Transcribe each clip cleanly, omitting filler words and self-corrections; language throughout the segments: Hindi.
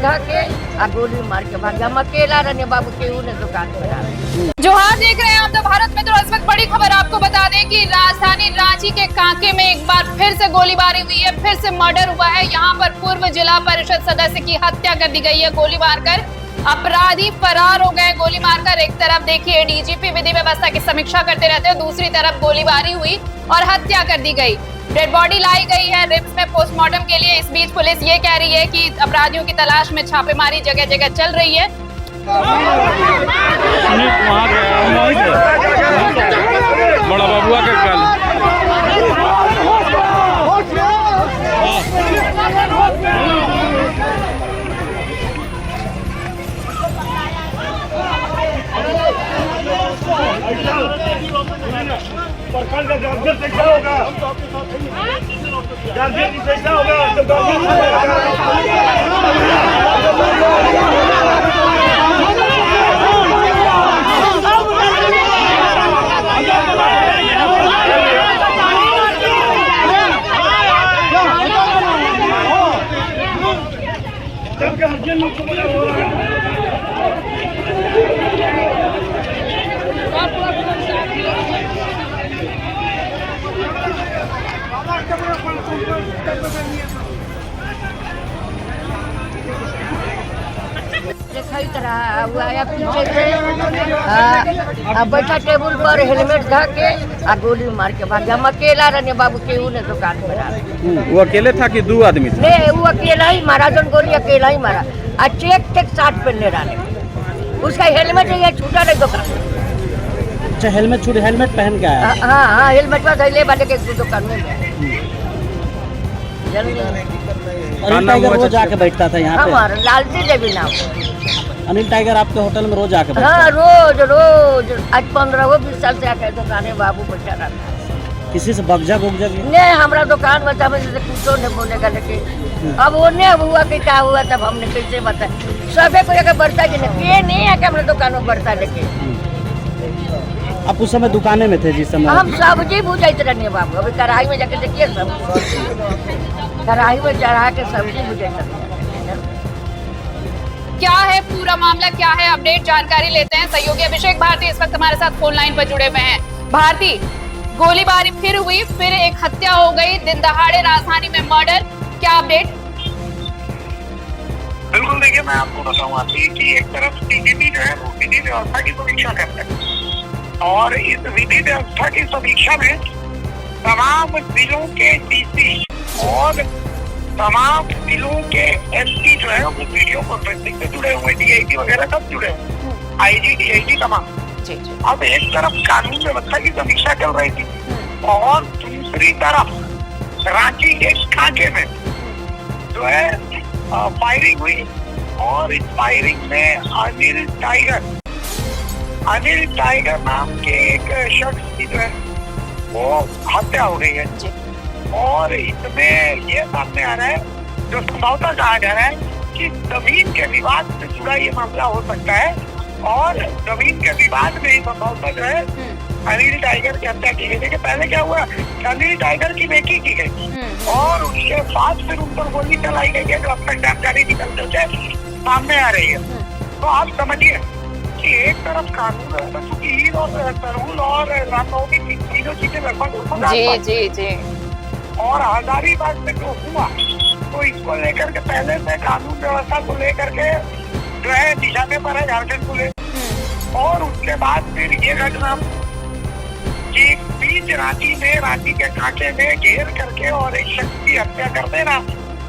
धा के आ गोली मार के भाग गया। हम अकेला रहने बाबू केहू ने दुकान पर। जोहार देख रहे हैं आप द भारत मित्र। इस वक्त बड़ी खबर आपको बता दें कि राजधानी रांची के कांके में एक बार फिर से गोलीबारी हुई है, फिर से मर्डर हुआ है। यहाँ पर पूर्व जिला परिषद सदस्य की हत्या कर दी गई है गोली मारकर। अपराधी फरार हो गए गोली मारकर। एक तरफ देखिए डीजीपी विधि व्यवस्था की समीक्षा करते रहते हैं, दूसरी तरफ गोलीबारी हुई और हत्या कर दी गई। डेड बॉडी लाई गई है रिम्स में पोस्टमार्टम के लिए। इस बीच पुलिस ये कह रही है कि अपराधियों की तलाश में छापेमारी जगह जगह चल रही है। बड़ा बबुआ के कल प्रखंड का गार्जियन से क्या होगा? गार्जियन से क्या होगा? जब गार्जियन बैठा टेबुल पर हेलमेट धा के आ गोली मार के भाग गया। हम अकेला रहने बाबू केहू ने दुकान पर। वो अकेले था कि दो आदमी थे? नहीं, वो अकेला ही मारा, जोन गोली अकेला ही मारा। आ चेक साथ पहनने रहे, उसका हेलमेट ये छूटा नहीं दुकान। अच्छा, हेलमेट पहन के आया? हाँ, हेलमेट में धैले वाले के दुकान में। अनिल टाइगर रोज आके बैठता था यहाँ पे? हमारा लालजी देवी नाम। अनिल टाइगर आपके होटल में रोज आके बैठता? हाँ, रोज आज 15-20 साल से आके दुकान है बाबू बैठा रहता। किसी से बगजा नहीं, हमारा दुकान बता कुछ नहीं बोलेगा, लेकिन अब वो नहीं हुआ कि क्या हुआ तब हमने कैसे बताया। सबे को अगर बढ़ता कि नहीं है कि हमारे दुकान में बढ़ता। लेकिन आप उस समय दुकाने में थे जिस समय? हम सब्जी भूजते रहने बाबू। अभी कढ़ाई में जाके देखिए, सब कढ़ाई में चढ़ा के सब्जी भूजते। क्या है पूरा मामला, क्या है अपडेट, जानकारी लेते हैं। सहयोगी अभिषेक भारती इस वक्त हमारे साथ फोन लाइन पर जुड़े हुए हैं। भारती, गोलीबारी फिर हुई, फिर एक हत्या हो गई, दिन दहाड़े राजधानी में मर्डर, क्या अपडेट? बिल्कुल, देखिए मैं आपको बताऊं कि एक तरफ डीजीपी जो है वो विधि व्यवस्था की समीक्षा करते हैं और इस विधि व्यवस्था की समीक्षा में तमाम जिलों के डीसी और तमाम जिलों के एसपी जो है वो वीडियो कॉन्फ्रेंसिंग से जुड़े हुए, डीआईजी वगैरह सब जुड़े हुए, आईजी डीआईजी तमाम। अब एक तरफ कानून व्यवस्था की समीक्षा चल रही थी और दूसरी तरफ रांची के कांके में जो है फायरिंग हुई और इस फायरिंग में अनिल टाइगर नाम के एक शख्स की जो है वो हत्या हो गई है। और इसमें ये सामने आ रहा है, जो संभवतः कहा जा रहा है कि जमीन के विवाद से जुड़ा ये मामला हो सकता है और जमीन के विवाद में ही संभवतः जो है अनिल टाइगर की हत्या की गई। देखिए पहले क्या हुआ, अनिल टाइगर की बेटी की गई और उसके बाद फिर उन पर गोली चलाई गई है, जो अब तक जानकारी निकल करके सामने आ रही है। तो आप समझिए कि एक तरफ कानून चूंकि ईद और तरुल और रामनवमी तीनों चीजें लगभग जी और हजारीबाग में जो हुआ तो इसको लेकर के पहले से कानून व्यवस्था को लेकर के जो है निशाने पर है झारखंड पुलिस। और उसके बाद फिर ये घटना कि बीच रांची के कांटे में घेर करके और एक शख्स की हत्या कर देना,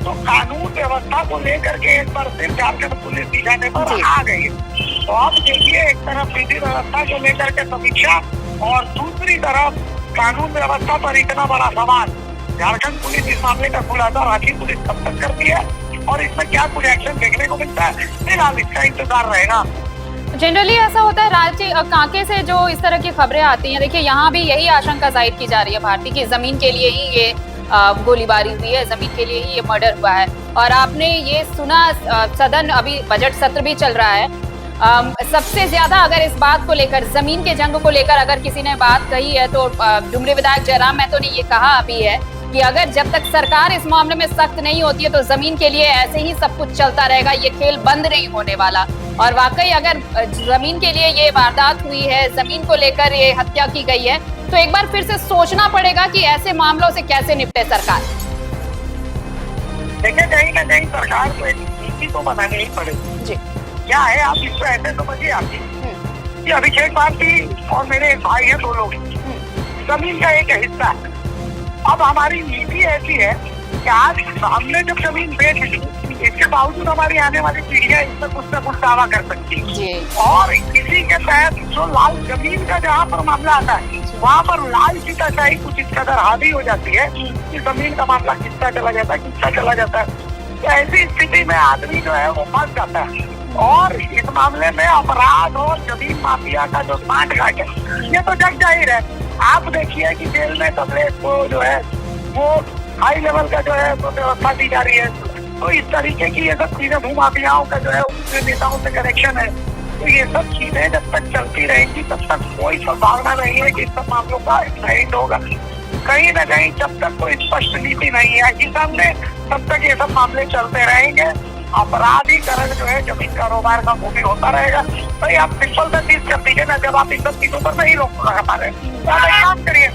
तो कानून व्यवस्था को लेकर के एक बार फिर झारखंड पुलिस निशाने पर आ गई है। तो आप देखिए, एक तरफ विधि व्यवस्था को लेकर के समीक्षा और दूसरी तरफ कानून व्यवस्था पर इतना बड़ा सवाल। झारखंड पुलिस इस मामले का खुलासा रांची पुलिस कब तक करती है और इसमें क्या कुछ एक्शन देखने को मिलता है, फिलहाल इसका इंतजार रहेगा। जनरली ऐसा होता है रांची कांके से जो इस तरह की खबरें आती हैं, देखिए यहाँ भी यही आशंका जाहिर की जा रही है भारती की जमीन के लिए ही ये गोलीबारी हुई है, जमीन के लिए ही ये मर्डर हुआ है। और आपने ये सुना, सदन अभी बजट सत्र भी चल रहा है, सबसे ज्यादा अगर इस बात को लेकर, जमीन के जंग को लेकर अगर किसी ने बात कही है तो डुमरी विधायक जयराम महतो ने ये कहा अभी है कि अगर जब तक सरकार इस मामले में सख्त नहीं होती है तो जमीन के लिए ऐसे ही सब कुछ चलता रहेगा, ये खेल बंद नहीं होने वाला। और वाकई अगर जमीन के लिए ये वारदात हुई है, जमीन को लेकर ये हत्या की गई है, तो एक बार फिर से सोचना पड़ेगा कि ऐसे मामलों से कैसे निपटे सरकार। देखिए कहीं ना कहीं सरकार को एक नीति तो बनानी ही पड़ेगी। जी क्या है, आप इसको ऐसे समझिए आपकी कि अभिषेक भारती और मेरे एक भाई है, 2 लोग जमीन का एक हिस्सा है। अब हमारी नीति ऐसी है कि आज हमने जब जमीन बेच ली, इसके बावजूद हमारी आने वाली पीढ़ियां इस पर कुछ न कुछ दावा कर सकती है। और इसी के तहत जो लाल जमीन का जहाँ पर मामला आता है, वहाँ पर लाल सीताशाही कुछ इस कदर हावी हो जाती है कि जमीन का मामला कितना चला जाता है। तो ऐसी स्थिति में आदमी जो है वो फंस जाता है। और इस मामले में अपराध और जमीन माफिया का जो सांठगांठ है, ये तो जग जाहिर है। आप देखिए कि जेल में कमलेश को जो है वो हाई लेवल का जो है वो व्यवस्था दी जा रही है। तो इस तरीके की ये सब चीजें भूमाफियाओं का जो है उनके नेताओं से कनेक्शन है। तो ये सब चीजें जब तक चलती रहेंगी तब तक कोई संभावना नहीं है कि इन सब मामलों का एंड होगा। कहीं न कहीं जब तक कोई स्पष्ट नीति नहीं आएगी सामने, तब तक ये सब मामले चलते रहेंगे। अपराधीकरण जो है जमीन कारोबार का वो भी होता रहेगा। भाई आप सिंपल सा चीज कर दीजिए ना, जब आप इन सब चीजों पर नहीं रोक पा रहे, तो आप एक काम करिए,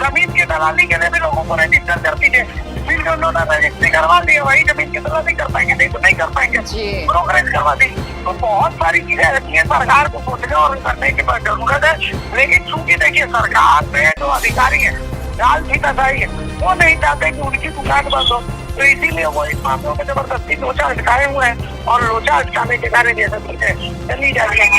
जमीन की दलाली के लिए भी लोगों को रजिस्टर कर दीजिए। फिर जो उन्होंने रजिस्ट्री करवा दी है वही जमीन की दलाली कर पाएंगे, नहीं तो नहीं कर पाएंगे, ब्रोकरेज करवा दी। तो बहुत सारी चीजें रहती है, सरकार को सोचने और करने की जरूरत है। लेकिन चूंकि देखिए सरकार में जो अधिकारी है, लाल सीताशाही है, वो नहीं चाहते कि उनकी दुकान बंद हो। तो इसीलिए वो इस मामलों में जबरदस्ती लोचा अटकाए हुए हैं और लोचा अटकाने के कारण ये सब चीजें चली जा रही है।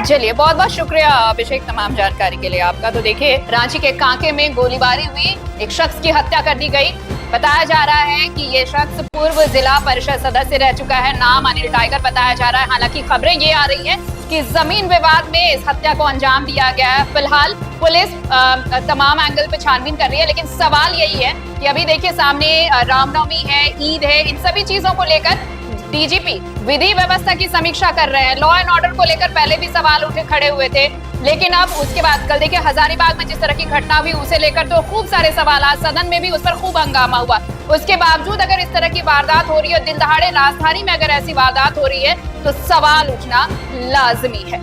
चलिए, बहुत बहुत शुक्रिया अभिषेक तमाम जानकारी के लिए आपका। तो देखिए, रांची के कांके में गोलीबारी हुई, एक शख्स की हत्या कर दी गई। बताया जा रहा है कि ये शख्स पूर्व जिला परिषद सदस्य रह चुका है, नाम अनिल टाइगर बताया जा रहा है। हालांकि खबरें ये आ रही है कि जमीन विवाद में इस हत्या को अंजाम दिया गया है। फिलहाल पुलिस तमाम एंगल पे छानबीन कर रही है, लेकिन सवाल यही है कि अभी देखिए सामने रामनवमी है, ईद है, इन सभी चीजों को लेकर डीजीपी विधि व्यवस्था की समीक्षा कर रहे हैं। लॉ एंड ऑर्डर को लेकर पहले भी सवाल उठे खड़े हुए थे, लेकिन अब उसके बाद कल देखिए हजारीबाग में जिस तरह की घटना हुई, उसे लेकर तो खूब सारे सवाल, आज सदन में भी उस पर खूब हंगामा हुआ। उसके बावजूद अगर इस तरह की वारदात हो रही है, दिन दहाड़े राजधानी में अगर ऐसी वारदात हो रही है, तो सवाल उठना लाजमी है।